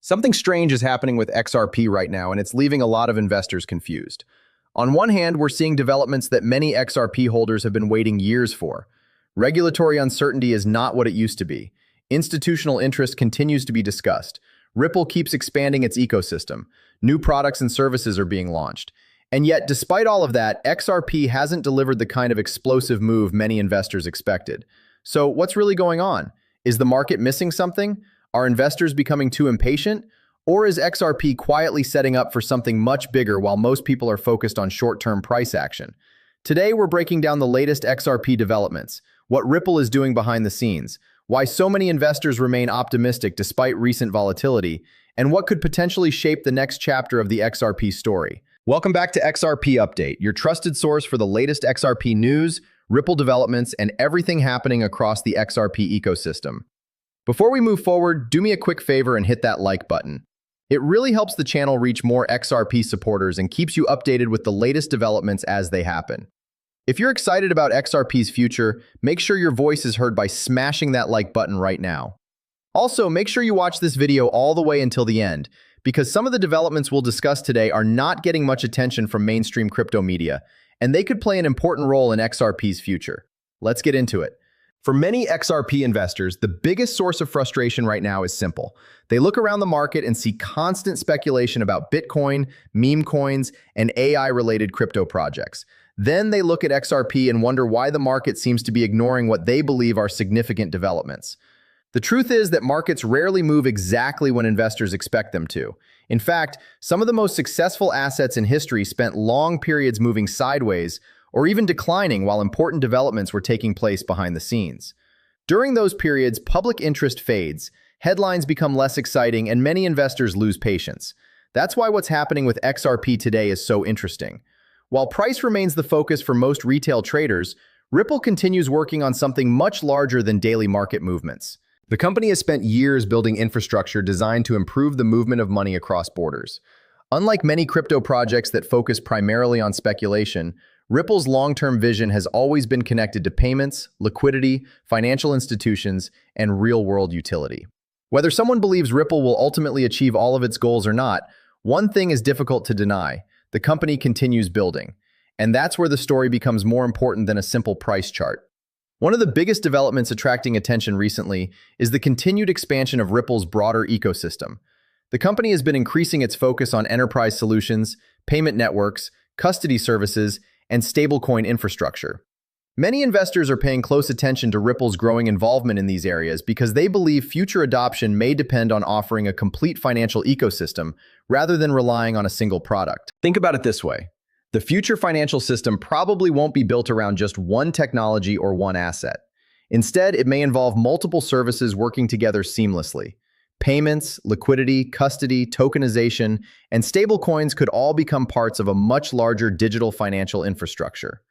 Something strange is happening with XRP right now, and it's leaving a lot of investors confused. On one hand, we're seeing developments that many XRP holders have been waiting years for. Regulatory uncertainty is not what it used to be. Institutional interest continues to be discussed. Ripple keeps expanding its ecosystem. New products and services are being launched. And yet, despite all of that, XRP hasn't delivered the kind of explosive move many investors expected. So what's really going on? Is the market missing something? Are investors becoming too impatient? Or is XRP quietly setting up for something much bigger while most people are focused on short-term price action? Today, we're breaking down the latest XRP developments, what Ripple is doing behind the scenes, why so many investors remain optimistic despite recent volatility, and what could potentially shape the next chapter of the XRP story. Welcome back to XRP Update, your trusted source for the latest XRP news, Ripple developments, and everything happening across the XRP ecosystem. Before we move forward, do me a quick favor and hit that like button. It really helps the channel reach more XRP supporters and keeps you updated with the latest developments as they happen. If you're excited about XRP's future, make sure your voice is heard by smashing that like button right now. Also, make sure you watch this video all the way until the end, because some of the developments we'll discuss today are not getting much attention from mainstream crypto media, and they could play an important role in XRP's future. Let's get into it. For many XRP investors, the biggest source of frustration right now is simple. They look around the market and see constant speculation about Bitcoin, meme coins, and AI-related crypto projects. Then they look at XRP and wonder why the market seems to be ignoring what they believe are significant developments. The truth is that markets rarely move exactly when investors expect them to. In fact, some of the most successful assets in history spent long periods moving sideways or even declining while important developments were taking place behind the scenes. During those periods, public interest fades, headlines become less exciting, and many investors lose patience. That's why what's happening with XRP today is so interesting. While price remains the focus for most retail traders, Ripple continues working on something much larger than daily market movements. The company has spent years building infrastructure designed to improve the movement of money across borders. Unlike many crypto projects that focus primarily on speculation, Ripple's long-term vision has always been connected to payments, liquidity, financial institutions, and real-world utility. Whether someone believes Ripple will ultimately achieve all of its goals or not, one thing is difficult to deny: the company continues building. And that's where the story becomes more important than a simple price chart. One of the biggest developments attracting attention recently is the continued expansion of Ripple's broader ecosystem. The company has been increasing its focus on enterprise solutions, payment networks, custody services, and stablecoin infrastructure. Many investors are paying close attention to Ripple's growing involvement in these areas because they believe future adoption may depend on offering a complete financial ecosystem rather than relying on a single product. Think about it this way. The future financial system probably won't be built around just one technology or one asset. Instead, it may involve multiple services working together seamlessly. Payments, liquidity, custody, tokenization, and stablecoins could all become parts of a much larger digital financial infrastructure.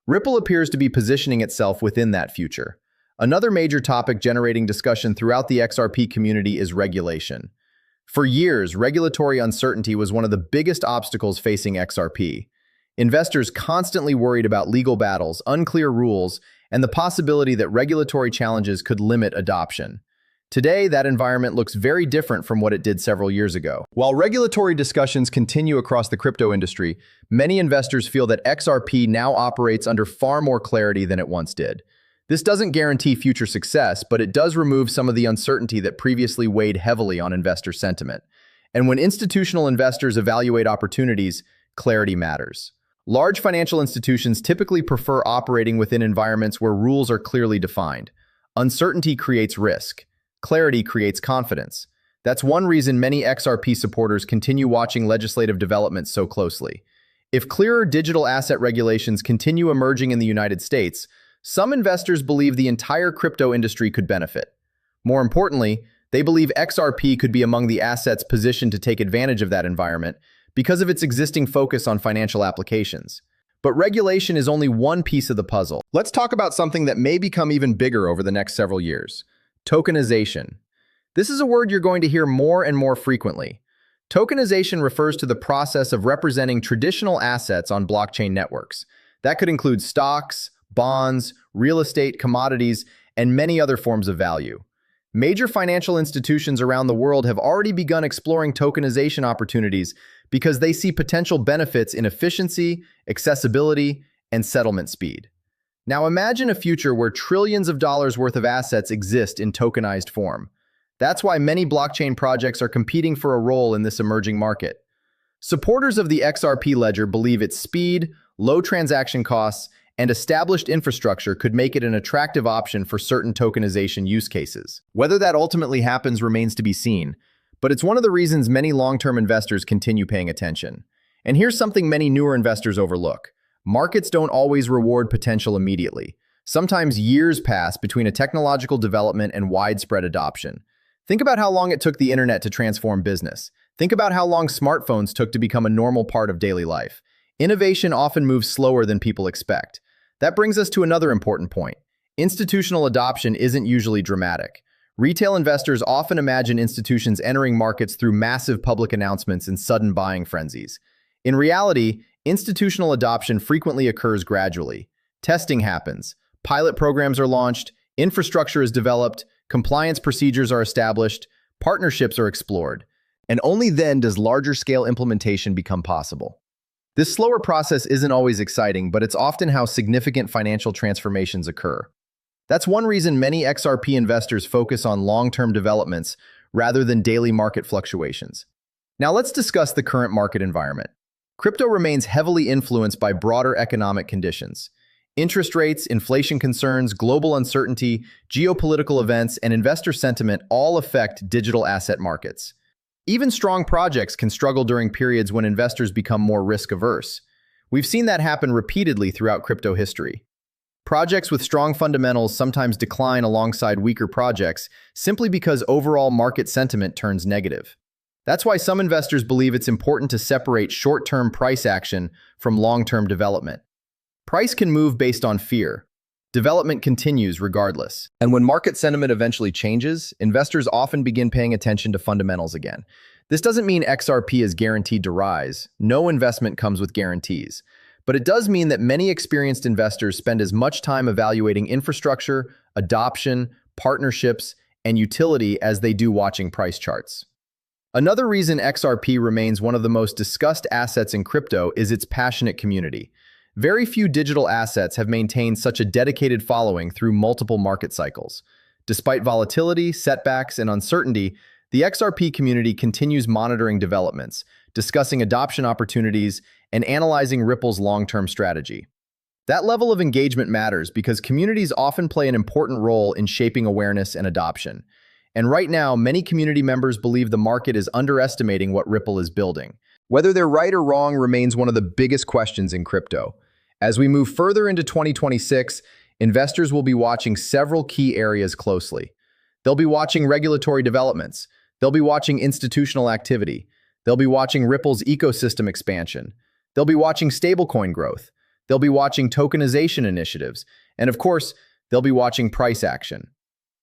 Ripple appears to be positioning itself within that future. Another major topic generating discussion throughout the XRP community is regulation. For years, regulatory uncertainty was one of the biggest obstacles facing XRP. Investors constantly worried about legal battles, unclear rules, and the possibility that regulatory challenges could limit adoption. Today, that environment looks very different from what it did several years ago. While regulatory discussions continue across the crypto industry, many investors feel that XRP now operates under far more clarity than it once did. This doesn't guarantee future success, but it does remove some of the uncertainty that previously weighed heavily on investor sentiment. And when institutional investors evaluate opportunities, clarity matters. Large financial institutions typically prefer operating within environments where rules are clearly defined. Uncertainty creates risk. Clarity creates confidence. That's one reason many XRP supporters continue watching legislative developments so closely. If clearer digital asset regulations continue emerging in the United States, some investors believe the entire crypto industry could benefit. More importantly, they believe XRP could be among the assets positioned to take advantage of that environment because of its existing focus on financial applications. But regulation is only one piece of the puzzle. Let's talk about something that may become even bigger over the next several years: tokenization. This is a word you're going to hear more and more frequently. Tokenization refers to the process of representing traditional assets on blockchain networks. That could include stocks, bonds, real estate, commodities, and many other forms of value. Major financial institutions around the world have already begun exploring tokenization opportunities because they see potential benefits in efficiency, accessibility, and settlement speed. Now imagine a future where trillions of dollars worth of assets exist in tokenized form. That's why many blockchain projects are competing for a role in this emerging market. Supporters of the XRP ledger believe its speed, low transaction costs, and established infrastructure could make it an attractive option for certain tokenization use cases. Whether that ultimately happens remains to be seen, but it's one of the reasons many long-term investors continue paying attention. And here's something many newer investors overlook. Markets don't always reward potential immediately. Sometimes years pass between a technological development and widespread adoption. Think about how long it took the internet to transform business. Think about how long smartphones took to become a normal part of daily life. Innovation often moves slower than people expect. That brings us to another important point. Institutional adoption isn't usually dramatic. Retail investors often imagine institutions entering markets through massive public announcements and sudden buying frenzies. In reality, institutional adoption frequently occurs gradually. Testing happens, pilot programs are launched, infrastructure is developed, compliance procedures are established, partnerships are explored, and only then does larger-scale implementation become possible. This slower process isn't always exciting, but it's often how significant financial transformations occur. That's one reason many XRP investors focus on long-term developments rather than daily market fluctuations. Now let's discuss the current market environment. Crypto remains heavily influenced by broader economic conditions. Interest rates, inflation concerns, global uncertainty, geopolitical events, and investor sentiment all affect digital asset markets. Even strong projects can struggle during periods when investors become more risk-averse. We've seen that happen repeatedly throughout crypto history. Projects with strong fundamentals sometimes decline alongside weaker projects simply because overall market sentiment turns negative. That's why some investors believe it's important to separate short-term price action from long-term development. Price can move based on fear. Development continues regardless. And when market sentiment eventually changes, investors often begin paying attention to fundamentals again. This doesn't mean XRP is guaranteed to rise. No investment comes with guarantees. But it does mean that many experienced investors spend as much time evaluating infrastructure, adoption, partnerships, and utility as they do watching price charts. Another reason XRP remains one of the most discussed assets in crypto is its passionate community. Very few digital assets have maintained such a dedicated following through multiple market cycles. Despite volatility, setbacks, and uncertainty, the XRP community continues monitoring developments, discussing adoption opportunities, and analyzing Ripple's long-term strategy. That level of engagement matters because communities often play an important role in shaping awareness and adoption. And right now, many community members believe the market is underestimating what Ripple is building. Whether they're right or wrong remains one of the biggest questions in crypto. As we move further into 2026, investors will be watching several key areas closely. They'll be watching regulatory developments. They'll be watching institutional activity. They'll be watching Ripple's ecosystem expansion. They'll be watching stablecoin growth. They'll be watching tokenization initiatives. And of course, they'll be watching price action.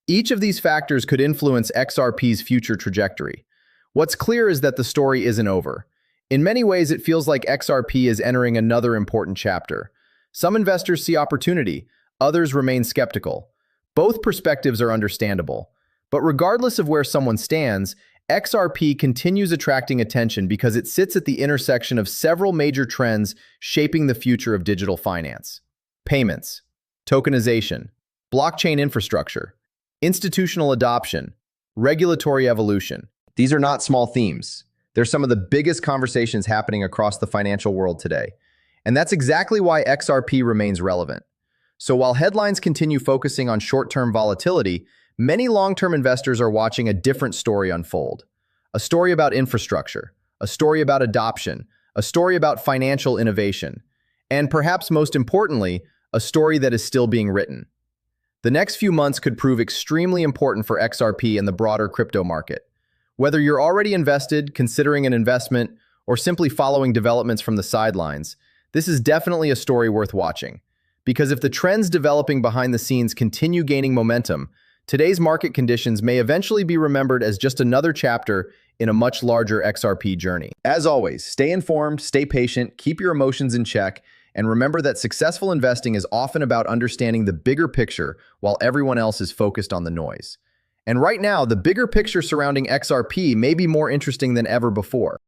Each of these factors could influence XRP's future trajectory. What's clear is that the story isn't over. In many ways, it feels like XRP is entering another important chapter. Some investors see opportunity, others remain skeptical. Both perspectives are understandable. But regardless of where someone stands, XRP continues attracting attention because it sits at the intersection of several major trends shaping the future of digital finance. Payments, tokenization, blockchain infrastructure, institutional adoption, regulatory evolution. These are not small themes. They're some of the biggest conversations happening across the financial world today. And that's exactly why XRP remains relevant. So while headlines continue focusing on short-term volatility, many long-term investors are watching a different story unfold. A story about infrastructure, a story about adoption, a story about financial innovation, and perhaps most importantly, a story that is still being written. The next few months could prove extremely important for XRP and the broader crypto market. Whether you're already invested, considering an investment, or simply following developments from the sidelines, this is definitely a story worth watching. Because if the trends developing behind the scenes continue gaining momentum, today's market conditions may eventually be remembered as just another chapter in a much larger XRP journey. As always, stay informed, stay patient, keep your emotions in check, and remember that successful investing is often about understanding the bigger picture while everyone else is focused on the noise. And right now, the bigger picture surrounding XRP may be more interesting than ever before.